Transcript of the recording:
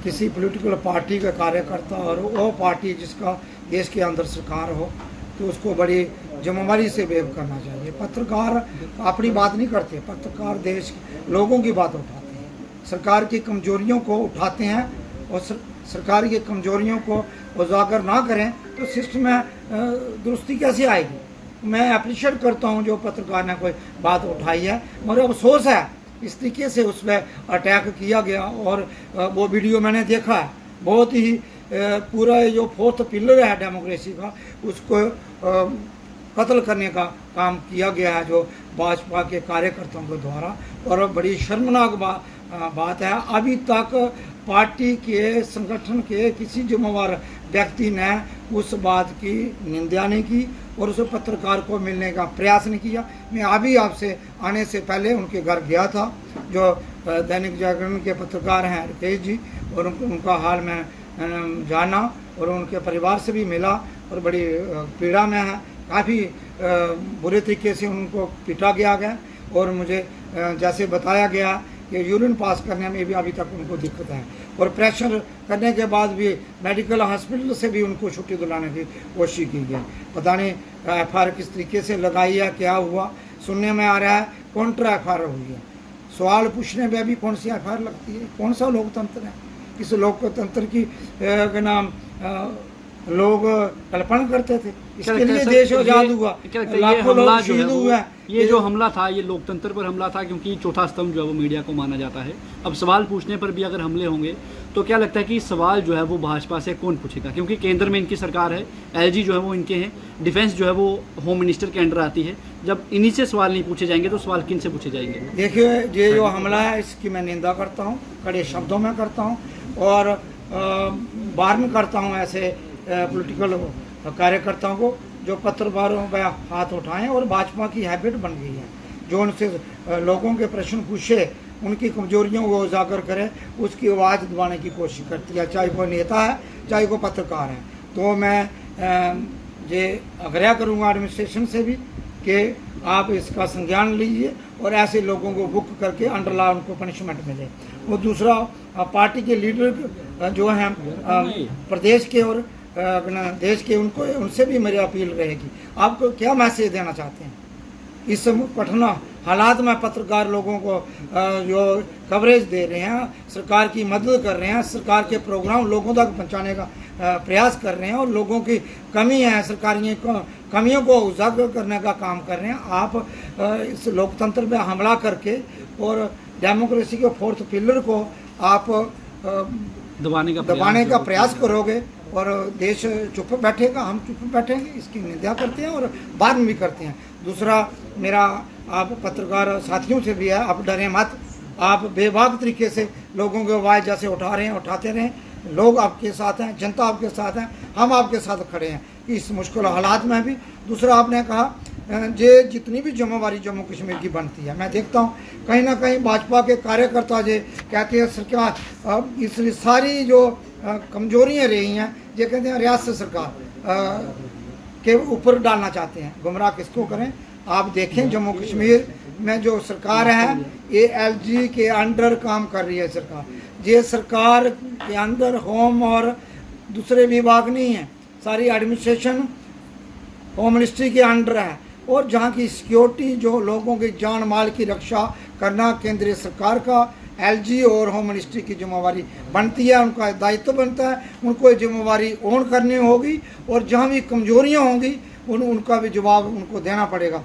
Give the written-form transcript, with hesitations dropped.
किसी political party का कार्यकर्ता और वो पार्टी जिसका देश के अंदर सरकार हो तो उसको बड़ी जिम्मेदारी से बिहेव करना चाहिए। पत्रकार अपनी बात नहीं करते, पत्रकार देश लोगों की बात उठाते हैं, सरकार की कमजोरियों को उठाते हैं और सरकार की कमजोरियों को उजागर ना करें तो सिस्टम में दुरुस्ती कैसे आएगी। मैं अप्रिशिएट करता हूं जो पत्रकार ने कोई बात उठाई है, मगर अफसोस है इस तरीके से उस पर अटैक किया गया। और वो वीडियो मैंने देखा है, बहुत ही पूरा जो फोर्थ पिलर है डेमोक्रेसी का उसको कत्ल करने का काम किया गया है जो भाजपा के कार्यकर्ताओं के द्वारा। और बड़ी शर्मनाक बात है, अभी तक पार्टी के संगठन के किसी जिम्मेवार व्यक्ति ने उस बात की निंदा नहीं की और उस पत्रकार को मिलने का प्रयास नहीं किया। मैं अभी आपसे आने से पहले उनके घर गया था, जो दैनिक जागरण के पत्रकार हैं राकेश जी, और उनका हाल में जाना और उनके परिवार से भी मिला और बड़ी पीड़ा में है। काफ़ी बुरे तरीके से उनको पीटा गया और मुझे जैसे बताया गया कि यूरिन पास करने में भी अभी तक उनको दिक्कत है और प्रेशर करने के बाद भी मेडिकल हॉस्पिटल से भी उनको छुट्टी दिलाने की कोशिश की गई। पता नहीं FIR किस तरीके से लगाई है, क्या हुआ। सुनने में आ रहा है काउंटर FIR हुई है। सवाल पूछने में भी कौन सी FIR लगती है? कौन सा लोकतंत्र है? इस लोकतंत्र की नाम लोग कल्पना करते थे, इसके लिए देश आजाद हुआ, लाखों लोग शहीद हुए। ये जो हमला था ये लोकतंत्र पर हमला था, क्योंकि चौथा स्तंभ जो है वो मीडिया को माना जाता है। अब सवाल पूछने पर भी अगर हमले होंगे तो क्या लगता है कि सवाल जो है वो भाजपा से कौन पूछेगा, क्योंकि केंद्र में इनकी सरकार है, LG जो है वो इनके हैं, डिफेंस जो है वो होम मिनिस्टर के अंडर आती है। जब इन्हीं से सवाल नहीं पूछे जाएंगे तो सवाल किन से पूछे जाएंगे? देखिए, ये जो हमला है इसकी मैं निंदा करता हूँ, कड़े शब्दों में करता हूँ और वार्न करता हूँ ऐसे पॉलिटिकल कार्यकर्ताओं को जो पत्रकारों पर हाथ उठाएं। और भाजपा की हैबिट बन गई है जो उनसे लोगों के प्रश्न पूछे, उनकी कमजोरियों को उजागर करे, उसकी आवाज़ दबाने की कोशिश करती है, चाहे कोई नेता है चाहे कोई पत्रकार है। तो मैं ये आग्रह करूँगा एडमिनिस्ट्रेशन से भी कि आप इसका संज्ञान लीजिए और ऐसे लोगों को बुक करके अंडर लॉ उनको पनिशमेंट मिले। और दूसरा, पार्टी के लीडर जो हैं प्रदेश के और देश के, उनको उनसे भी मेरी अपील रहेगी, आपको क्या मैसेज देना चाहते हैं इस कठिन हालात में? पत्रकार लोगों को जो कवरेज दे रहे हैं, सरकार की मदद कर रहे हैं, सरकार के प्रोग्राम लोगों तक पहुंचाने का प्रयास कर रहे हैं और लोगों की कमी है, सरकारी कमियों को उजागर करने का काम कर रहे हैं। आप इस लोकतंत्र पे हमला करके और डेमोक्रेसी के फोर्थ पिलर को आप दबाने का प्रयास करोगे और देश चुप बैठेगा, हम चुप बैठेंगे, इसकी निंदा करते हैं और बाद में भी करते हैं। दूसरा, मेरा आप पत्रकार साथियों से भी है, आप डरें मत, आप बेबाक तरीके से लोगों की आवाज़ जैसे उठा रहे हैं उठाते रहें। लोग आपके साथ हैं, जनता आपके साथ है, हम आपके साथ खड़े हैं इस मुश्किल हालात में भी। दूसरा, आपने कहा जे जितनी भी जिम्मेवारी जम्मू कश्मीर की बनती है, मैं देखता हूँ कहीं ना कहीं भाजपा के कार्यकर्ता जो कहते हैं सरकार इस सारी जो कमजोरियाँ रही हैं, ये कहते हैं रियासत सरकार के ऊपर डालना चाहते हैं। गुमराह किसको करें? आप देखें जम्मू कश्मीर में जो सरकार है ये LG के अंडर काम कर रही है सरकार। ये सरकार के अंदर होम और दूसरे विभाग नहीं है, सारी एडमिनिस्ट्रेशन होम मिनिस्ट्री के अंडर है और जहाँ की सिक्योरिटी जो लोगों की जान माल की रक्षा करना केंद्रीय सरकार का, LG और होम मिनिस्ट्री की जिम्मेवारी बनती है, उनका दायित्व बनता है, उनको जिम्मेवारी ओन करनी होगी और जहाँ भी कमजोरियाँ होंगी उनका भी जवाब उनको देना पड़ेगा।